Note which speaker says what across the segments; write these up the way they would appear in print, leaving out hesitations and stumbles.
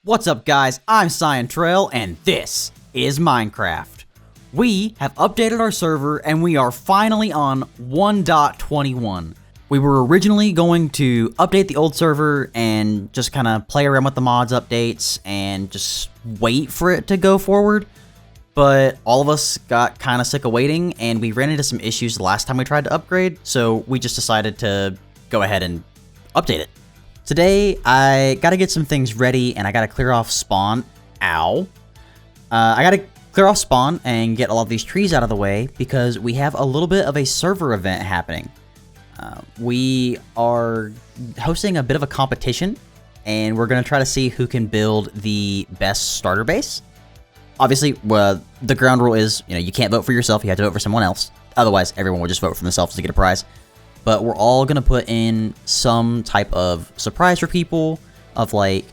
Speaker 1: What's up guys, I'm Cyancraft and this is Minecraft. We have updated our server and we are finally on 1.21. We were originally going to update the old server and just kind of play around with the mods updates and just wait for it to go forward. But all of us got kind of sick of waiting and we ran into some issues the last time we tried to upgrade, so we just decided to go ahead and update it. Today, I gotta get some things ready and I gotta clear off spawn. Ow. I gotta clear off spawn and get all of these trees out of the way because we have a little bit of a server event happening. We are hosting a bit of a competition and we're gonna try to see who can build the best starter base. Obviously, the ground rule is, you can't vote for yourself, you have to vote for someone else. Otherwise, everyone will just vote for themselves to get a prize. But we're all going to put in some type of surprise for people of not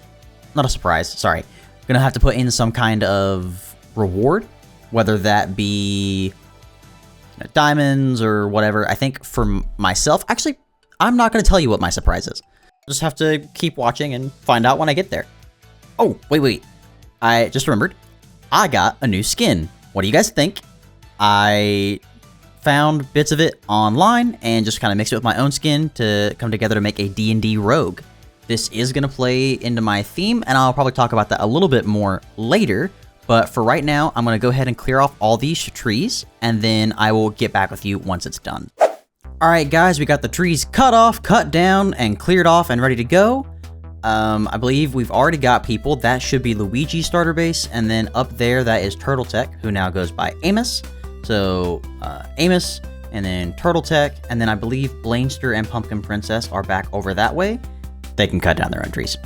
Speaker 1: a surprise, sorry. Going to have to put in some kind of reward, whether that be diamonds or whatever. I think for myself, actually, I'm not going to tell you what my surprise is. Just have to keep watching and find out when I get there. Oh, wait. I just remembered. I got a new skin. What do you guys think? I found bits of it online and just kind of mixed it with my own skin to come together to make a D&D rogue. This is going to play into my theme, and I'll probably talk about that a little bit more later. But for right now, I'm going to go ahead and clear off all these trees, and then I will get back with you once it's done. Alright guys, we got the trees cut off, cut down, and cleared off and ready to go. I believe we've already got people. That should be Luigi's starter base, and then up there that is Turtle Tech, who now goes by Amos. So, Amos, and then Turtle Tech, and then I believe Blainster and Pumpkin Princess are back over that way. They can cut down their own trees.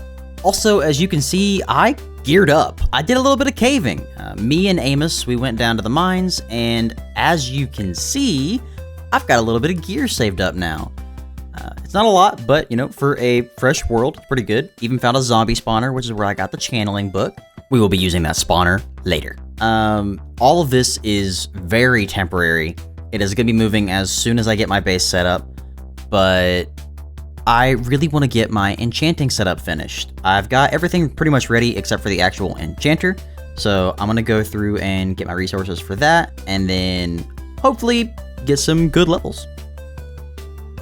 Speaker 1: Also, as you can see, I geared up. I did a little bit of caving. Me and Amos, we went down to the mines, and as you can see, I've got a little bit of gear saved up now. It's not a lot, but, for a fresh world, pretty good. Even found a zombie spawner, which is where I got the channeling book. We will be using that spawner later. All of this is very temporary. It is going to be moving as soon as I get my base set up, but I really want to get my enchanting setup finished. I've got everything pretty much ready except for the actual enchanter, so I'm going to go through and get my resources for that, and then hopefully get some good levels.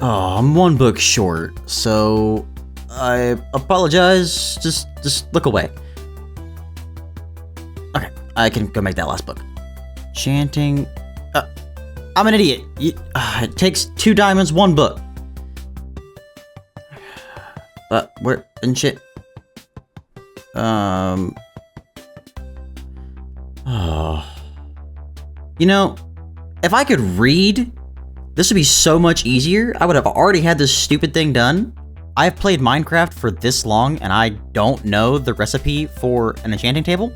Speaker 1: Oh, I'm one book short, so I apologize. Just look away. Okay, I can go make that last book. Chanting. I'm an idiot. It takes 2 diamonds, 1 book. But where and shit. Oh. If I could read, this would be so much easier. I would have already had this stupid thing done. I've played Minecraft for this long and I don't know the recipe for an enchanting table.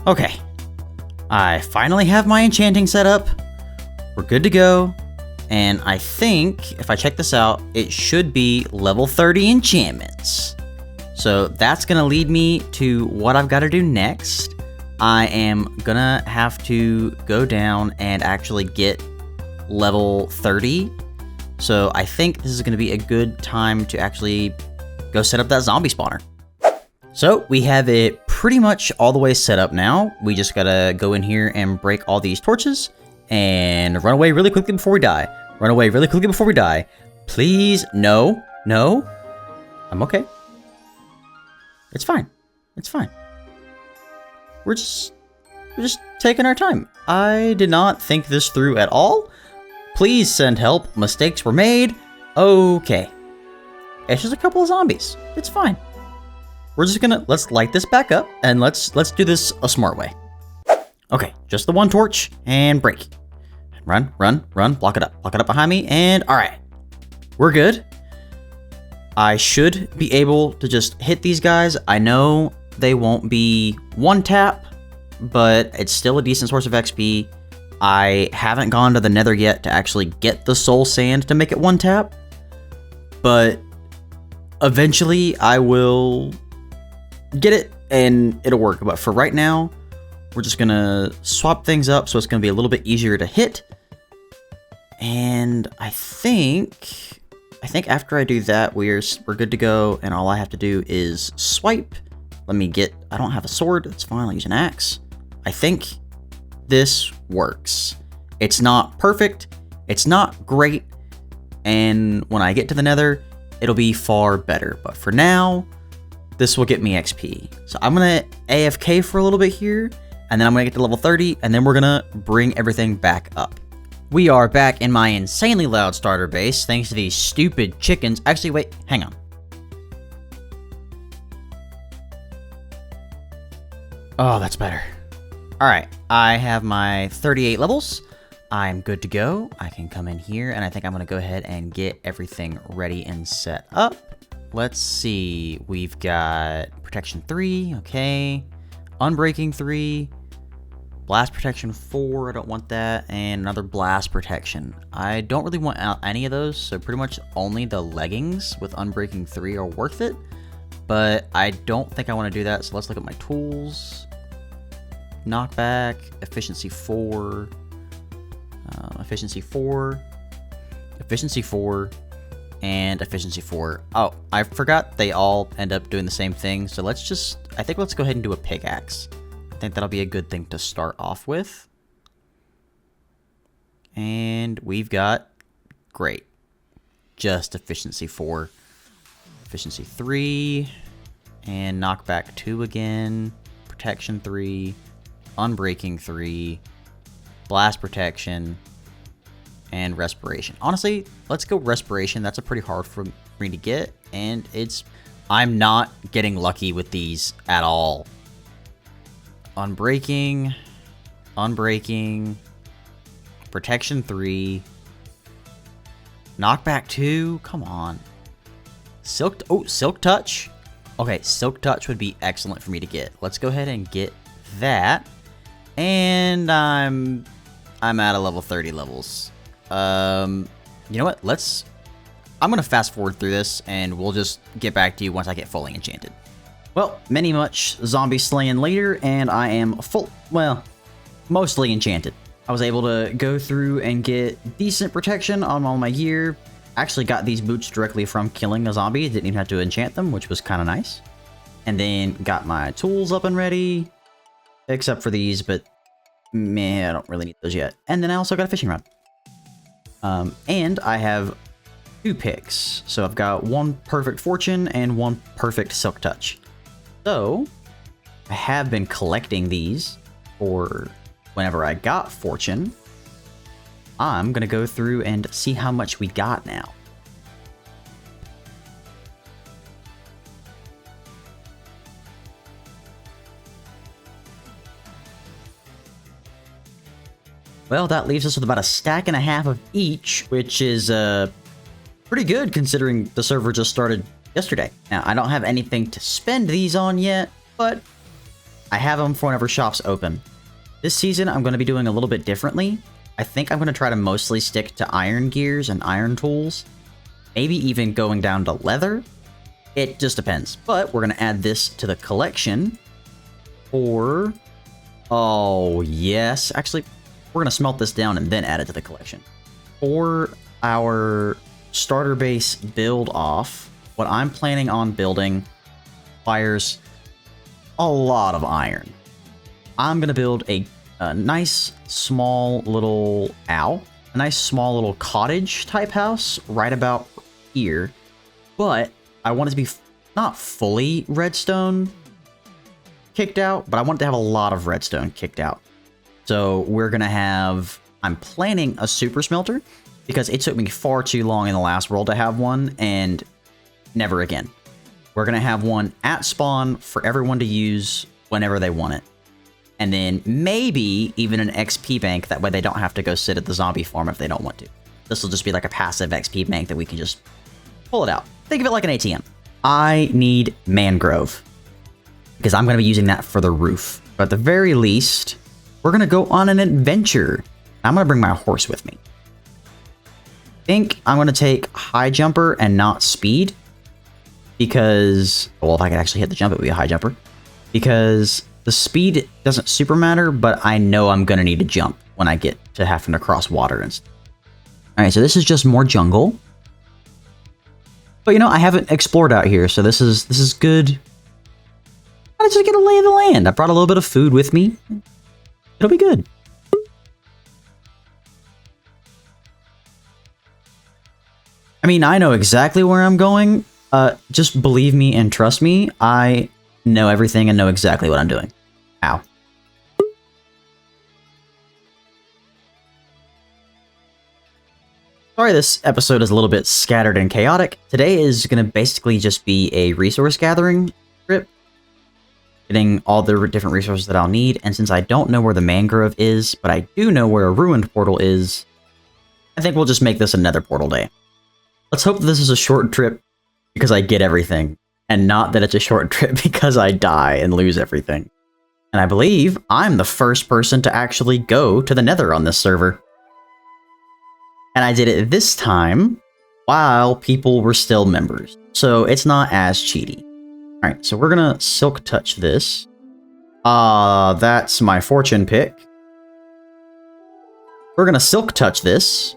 Speaker 1: Okay, I finally have my enchanting set up. We're good to go. And I think, if I check this out, it should be level 30 enchantments. So that's going to lead me to what I've got to do next. I am going to have to go down and actually get level 30. So I think this is going to be a good time to actually go set up that zombie spawner. So we have it pretty much all the way set up now. We just gotta go in here and break all these torches and run away really quickly before we die. Run away really quickly before we die. Please, no. I'm okay. It's fine. It's fine. We're just taking our time. I did not think this through at all. Please send help. Mistakes were made. Okay. It's just a couple of zombies. It's fine. We're just gonna, let's light this back up, and let's do this a smart way. Okay, just the 1 torch, and break. Run, block it up behind me, and alright. We're good. I should be able to just hit these guys. I know they won't be 1 tap, but it's still a decent source of XP. I haven't gone to the nether yet to actually get the soul sand to make it 1 tap, but eventually I will get it and it'll work. But for right now, we're just gonna swap things up so it's gonna be a little bit easier to hit. And I think after I do that, we're good to go, and all I have to do is swipe Let me get... I don't have a sword. That's fine. I'll use an axe. I think this works. It's not perfect. It's not great. And when I get to the nether, it'll be far better. But for now, this will get me XP. So I'm going to AFK for a little bit here. And then I'm going to get to level 30. And then we're going to bring everything back up. We are back in my insanely loud starter base, thanks to these stupid chickens. Actually, wait, hang on. Oh, that's better. Alright, I have my 38 levels. I'm good to go. I can come in here, and I think I'm going to go ahead and get everything ready and set up. Let's see. We've got Protection 3, okay. Unbreaking 3. Blast Protection 4, I don't want that, and another Blast Protection. I don't really want any of those, so pretty much only the leggings with Unbreaking 3 are worth it, but I don't think I want to do that, so let's look at my tools. Knockback, Efficiency 4, Efficiency 4, Efficiency 4, and Efficiency 4. Oh, I forgot they all end up doing the same thing, so let's go ahead and do a pickaxe. I think that'll be a good thing to start off with. And we've got, great, just Efficiency 4, Efficiency 3, and Knockback 2 again, Protection 3, Unbreaking 3, Blast Protection, and Respiration. Honestly, let's go Respiration. That's a pretty hard for me to get, and I'm not getting lucky with these at all. Unbreaking, Unbreaking, Protection 3, Knockback 2, come on. Silk Touch. Okay, Silk Touch would be excellent for me to get. Let's go ahead and get that. And I'm at a level 30 levels. You know what? I'm gonna fast forward through this and we'll just get back to you once I get fully enchanted. Well, many much zombie slaying later, and I am mostly enchanted. I was able to go through and get decent protection on all my gear. Actually got these boots directly from killing a zombie. Didn't even have to enchant them, which was kind of nice. And then got my tools up and ready, except for these, but meh, I don't really need those yet. And then I also got a fishing rod. And I have 2 picks. So I've got 1 perfect fortune and 1 perfect silk touch. So, I have been collecting these for whenever I got fortune. I'm going to go through and see how much we got now. Well, that leaves us with about a stack and a half of each, which is pretty good considering the server just started yesterday. Now, I don't have anything to spend these on yet, but I have them for whenever shops open. This season, I'm going to be doing a little bit differently. I think I'm going to try to mostly stick to iron gears and iron tools. Maybe even going down to leather. It just depends. But we're going to add this to the collection for... Oh, yes. Actually, we're going to smelt this down and then add it to the collection. For our starter base build off, what I'm planning on building requires a lot of iron. I'm going to build a nice small little a nice small little cottage type house right about here. But I want it to be not fully redstone kicked out, but I want it to have a lot of redstone kicked out. So we're going to have, I'm planning a super smelter because it took me far too long in the last world to have one, and never again. We're going to have one at spawn for everyone to use whenever they want it. And then maybe even an XP bank, that way they don't have to go sit at the zombie farm if they don't want to. This will just be like a passive XP bank that we can just pull it out. Think of it like an ATM. I need mangrove because I'm going to be using that for the roof. But at the very least, we're going to go on an adventure. I'm going to bring my horse with me. I think I'm going to take high jumper and not speed. Because, well, if I could actually hit the jump, it would be a high jumper. Because the speed doesn't super matter, but I know I'm going to need to jump when I get to having to cross water and stuff. Alright, so this is just more jungle. But, you know, I haven't explored out here, so this is good. I just get a lay of the land. I brought a little bit of food with me. It'll be good. I mean, I know exactly where I'm going. Just believe me and trust me. I know everything and know exactly what I'm doing. Ow. Sorry this episode is a little bit scattered and chaotic. Today is going to basically just be a resource gathering trip. Getting all the different resources that I'll need. And since I don't know where the mangrove is, but I do know where a ruined portal is, I think we'll just make this another portal day. Let's hope this is a short trip because I get everything, and not that it's a short trip because I die and lose everything. And I believe I'm the first person to actually go to the Nether on this server. And I did it this time while people were still members, so it's not as cheaty. Alright, so we're gonna silk touch this. That's my fortune pick. We're gonna silk touch this.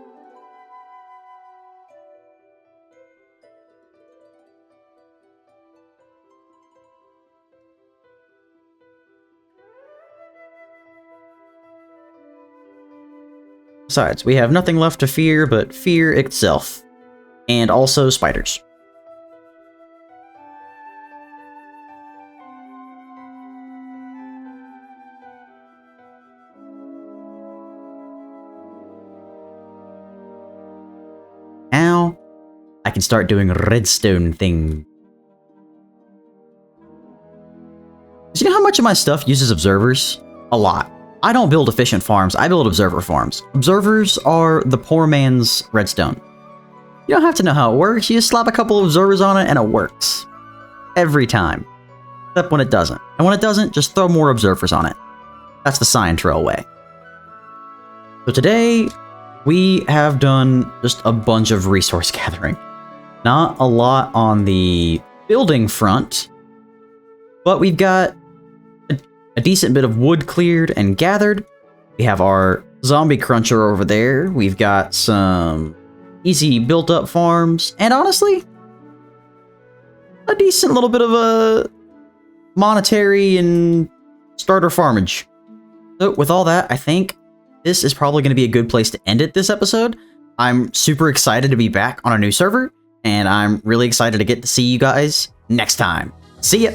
Speaker 1: Besides, we have nothing left to fear but fear itself. And also spiders. Now, I can start doing redstone thing. Do you know how much of my stuff uses observers? A lot. I don't build efficient farms, I build observer farms. Observers are the poor man's redstone. You don't have to know how it works, you just slap a couple of observers on it and it works. Every time. Except when it doesn't. And when it doesn't, just throw more observers on it. That's the Cyancraft way. So today, we have done just a bunch of resource gathering. Not a lot on the building front, but we've got a decent bit of wood cleared and gathered. We have our zombie cruncher over there. We've got some easy built up farms. And honestly, a decent little bit of a monetary and starter farmage. So with all that, I think this is probably going to be a good place to end it this episode. I'm super excited to be back on a new server, and I'm really excited to get to see you guys next time. See ya!